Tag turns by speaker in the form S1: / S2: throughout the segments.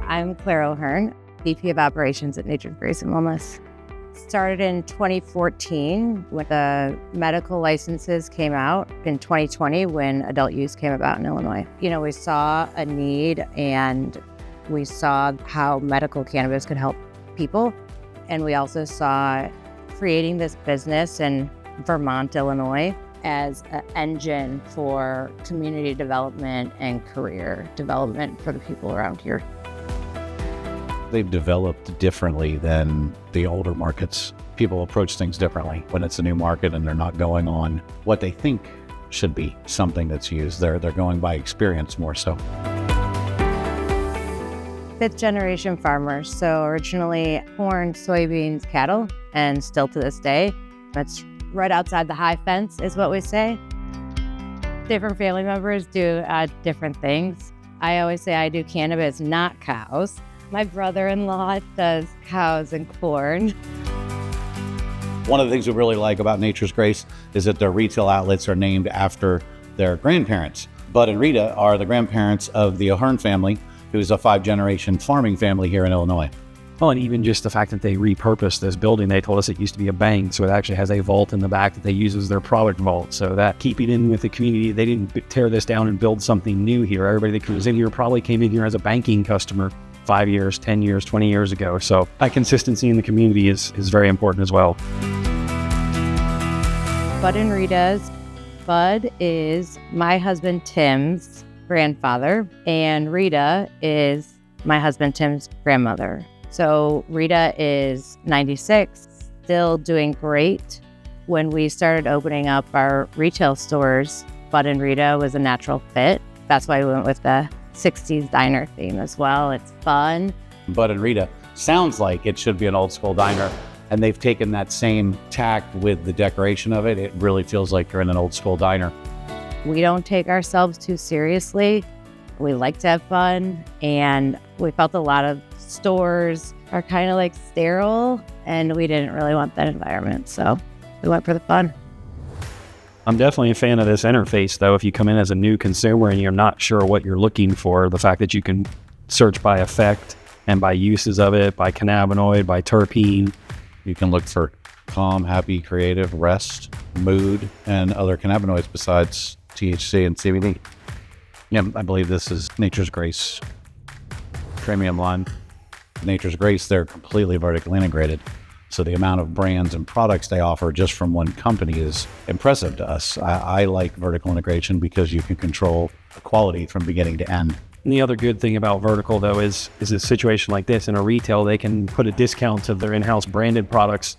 S1: I'm Claire O'Hearn, VP of Operations at Nature's Grace and Wellness. Started in 2014 when the medical licenses came out, in 2020 when adult use came about in Illinois. We saw a need and we saw how medical cannabis could help people. And we also saw creating this business in Vermont, Illinois, as an engine for community development and career development for the people around here.
S2: They've developed differently than the older markets. People approach things differently when it's a new market and they're not going on what they think should be something that's used. They're going by experience more so.
S1: Fifth generation farmers. So originally corn, soybeans, cattle, and still to this day. That's right outside the high fence is what we say. Different family members do different things. I always say I do cannabis, not cows. My brother-in-law does cows and corn.
S2: One of the things we really like about Nature's Grace is that their retail outlets are named after their grandparents. Bud and Rita are the grandparents of the O'Hearn family, who's a 5-generation farming family here in Illinois.
S3: Well, and even just the fact that they repurposed this building, they told us it used to be a bank, so it actually has a vault in the back that they use as their product vault. So that keeping in with the community, they didn't tear this down and build something new here. Everybody that comes in here probably came in here as a banking customer 5 years, 10 years, 20 years ago. So that consistency in the community is very important as well.
S1: Bud and Rita's. Bud is my husband Tim's grandfather, and Rita is my husband Tim's grandmother. So Rita is 96, still doing great. When we started opening up our retail stores, Bud and Rita was a natural fit. That's why we went with the 60s diner theme as well. It's fun.
S2: Bud and Rita sounds like it should be an old school diner, and they've taken that same tact with the decoration of it. It really feels like you're in an old school diner.
S1: We don't take ourselves too seriously. We like to have fun, and we felt a lot of stores are kind of like sterile, and we didn't really want that environment, so we went for the fun.
S3: I'm definitely a fan of this interface, though. If you come in as a new consumer and you're not sure what you're looking for, the fact that you can search by effect and by uses of it, by cannabinoid, by terpene.
S2: You can look for calm, happy, creative, rest, mood, and other cannabinoids besides THC and CBD. Yeah, I believe this is Nature's Grace premium line. Nature's Grace, they're completely vertically integrated. So the amount of brands and products they offer just from one company is impressive to us. I like vertical integration because you can control the quality from beginning to end.
S3: And the other good thing about vertical, though, is a situation like this in a retail, they can put a discount to their in-house branded products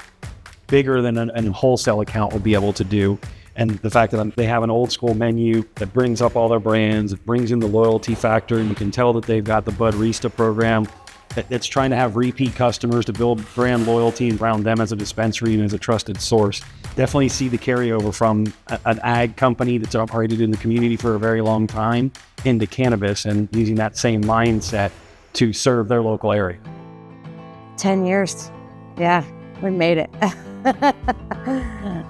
S3: bigger than a wholesale account will be able to do. And the fact that they have an old school menu that brings up all their brands, it brings in the loyalty factor, and you can tell that they've got the Budrista program that's trying to have repeat customers to build brand loyalty around them as a dispensary and as a trusted source. Definitely see the carryover from an ag company that's operated in the community for a very long time into cannabis and using that same mindset to serve their local area.
S1: 10 years. Yeah, we made it.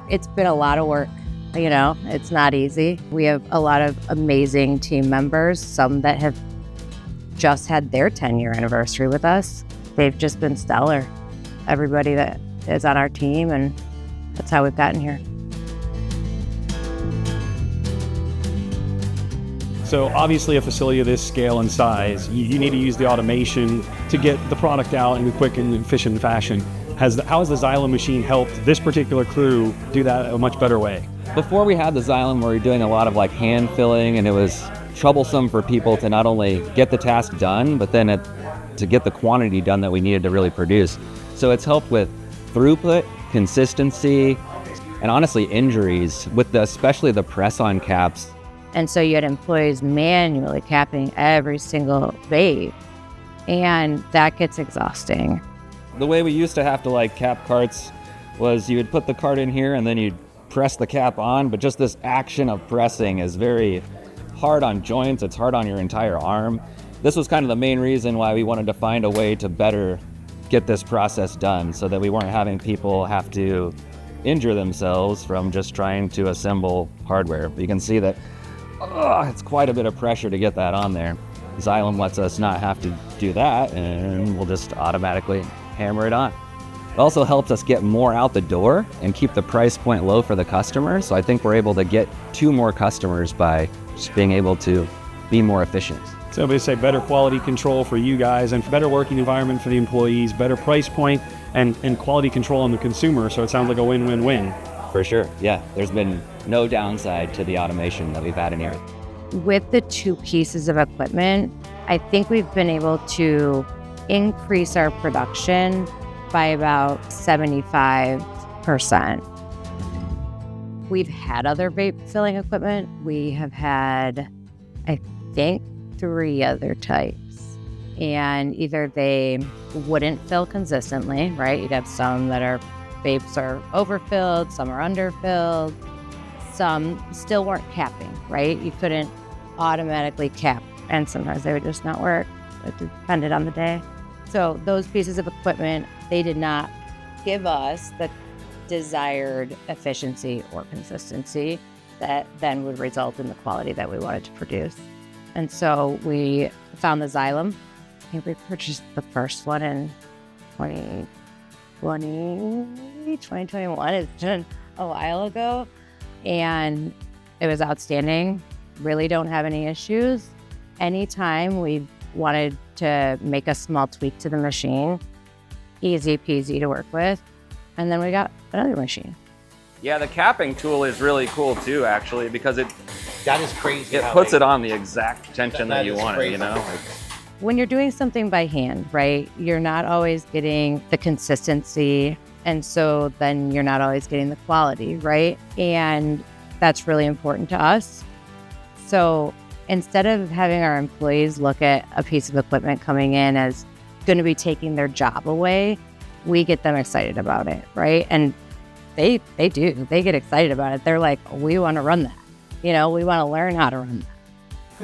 S1: It's been a lot of work. It's not easy. We have a lot of amazing team members, some that have just had their 10-year anniversary with us. They've just been stellar. Everybody that is on our team, and that's how we've gotten here.
S3: So obviously a facility of this scale and size, you need to use the automation to get the product out in a quick and efficient fashion. How has the Xylem machine helped this particular crew do that a much better way?
S4: Before we had the Xylem, we were doing a lot of hand filling, and it was troublesome for people to not only get the task done, but then to get the quantity done that we needed to really produce. So it's helped with throughput, consistency, and honestly injuries, with especially the press-on caps.
S1: And so you had employees manually capping every single vape, and that gets exhausting.
S4: The way we used to have to cap carts was you would put the cart in here and then you'd press the cap on, but just this action of pressing is very hard on joints, it's hard on your entire arm. This was kind of the main reason why we wanted to find a way to better get this process done so that we weren't having people have to injure themselves from just trying to assemble hardware. You can see that it's quite a bit of pressure to get that on there. Xylem lets us not have to do that, and we'll just automatically hammer it on. It also helps us get more out the door and keep the price point low for the customer. So I think we're able to get to more customers by just being able to be more efficient.
S3: So we say better quality control for you guys and better working environment for the employees, better price point and quality control on the consumer. So it sounds like a win-win-win.
S4: For sure. Yeah, there's been no downside to the automation that we've had in here.
S1: With the two pieces of equipment, I think we've been able to increase our production by about 75%. We've had other vape filling equipment. We have had, I think, 3 other types. And either they wouldn't fill consistently, right? You'd have some that are vapes are overfilled, some are underfilled, some still weren't capping, right? You couldn't automatically cap, and sometimes they would just not work. It depended on the day. So those pieces of equipment, they did not give us the desired efficiency or consistency that then would result in the quality that we wanted to produce. And so we found the Xylem. I think we purchased the first one in 2021. It's been a while ago. And it was outstanding. Really don't have any issues. Anytime we wanted to make a small tweak to the machine, easy peasy to work with. And then we got another machine.
S4: Yeah, the capping tool is really cool too, actually, because
S2: That is crazy.
S4: it puts it on the exact tension that you
S2: is
S4: want it,
S2: crazy.
S4: you know?
S1: When you're doing something by hand, right, you're not always getting the consistency. And so then you're not always getting the quality, right? And that's really important to us. So instead of having our employees look at a piece of equipment coming in as going to be taking their job away, we get them excited about it, right? And they do. They get excited about it. They're like, we want to run that. You know, we want to learn how to run that.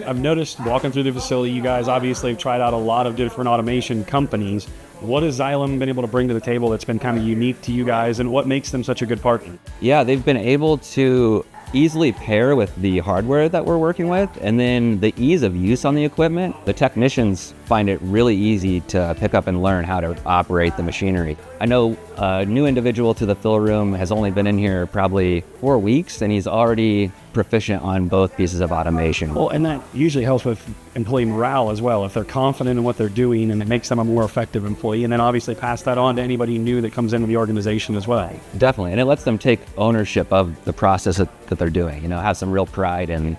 S3: I've noticed walking through the facility, you guys obviously have tried out a lot of different automation companies. What has Xylem been able to bring to the table that's been kind of unique to you guys, and what makes them such a good partner?
S4: Yeah, they've been able to easily pair with the hardware that we're working with, and then the ease of use on the equipment. The technicians find it really easy to pick up and learn how to operate the machinery. I know a new individual to the fill room has only been in here probably 4 weeks, and he's already proficient on both pieces of automation.
S3: Well, and that usually helps with employee morale as well. If they're confident in what they're doing, and it makes them a more effective employee, and then obviously pass that on to anybody new that comes into the organization as well.
S4: Definitely, and it lets them take ownership of the process that they're doing, you know, have some real pride, and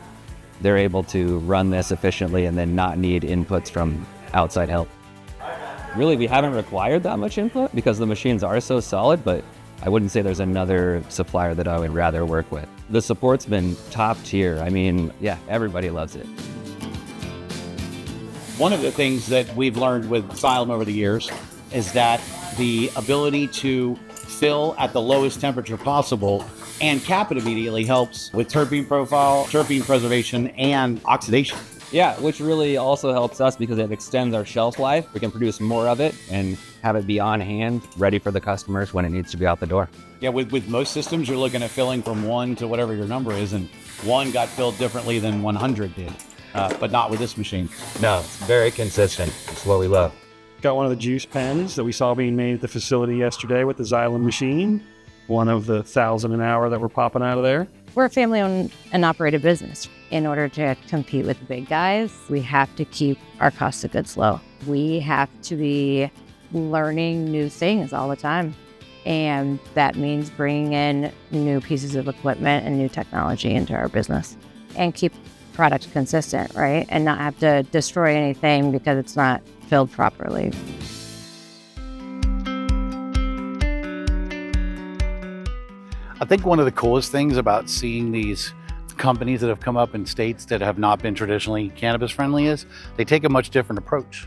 S4: they're able to run this efficiently and then not need inputs from outside help. Really, we haven't required that much input because the machines are so solid, but I wouldn't say there's another supplier that I would rather work with. The support's been top tier. I mean, yeah, everybody loves it.
S2: One of the things that we've learned with Xylem over the years is that the ability to fill at the lowest temperature possible and cap it immediately helps with terpene profile, terpene preservation, and oxidation.
S4: Yeah, which really also helps us because it extends our shelf life. We can produce more of it and have it be on hand, ready for the customers when it needs to be out the door.
S2: Yeah, with most systems, you're looking at filling from 1 to whatever your number is, and 1 got filled differently than 100 did, but not with this machine.
S4: No, it's very consistent. It's what we love.
S3: Got one of the juice pens that we saw being made at the facility yesterday with the Xylem machine. One of the 1,000 an hour that were popping out of there.
S1: We're a family-owned and operated business. In order to compete with the big guys, we have to keep our cost of goods low. We have to be learning new things all the time. And that means bringing in new pieces of equipment and new technology into our business and keep product consistent, right? And not have to destroy anything because it's not filled properly.
S2: I think one of the coolest things about seeing these companies that have come up in states that have not been traditionally cannabis friendly is they take a much different approach.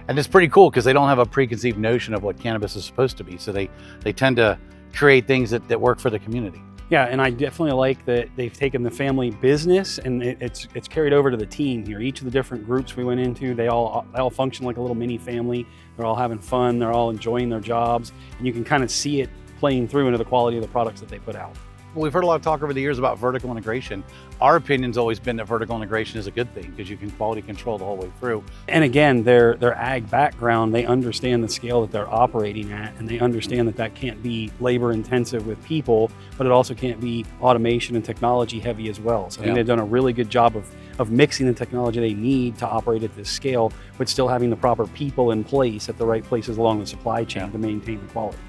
S2: And it's pretty cool because they don't have a preconceived notion of what cannabis is supposed to be. So they tend to create things that work for the community.
S3: Yeah, and I definitely like that they've taken the family business and it's carried over to the team here. Each of the different groups we went into, they all function like a little mini family. They're all having fun. They're all enjoying their jobs, and you can kind of see it playing through into the quality of the products that they put out.
S2: We've heard a lot of talk over the years about vertical integration. Our opinion's always been that vertical integration is a good thing because you can quality control the whole way through.
S3: And again, their ag background, they understand the scale that they're operating at, and they understand that that can't be labor intensive with people, but it also can't be automation and technology heavy as well. So I think they've done a really good job of mixing the technology they need to operate at this scale, but still having the proper people in place at the right places along the supply chain to maintain the quality.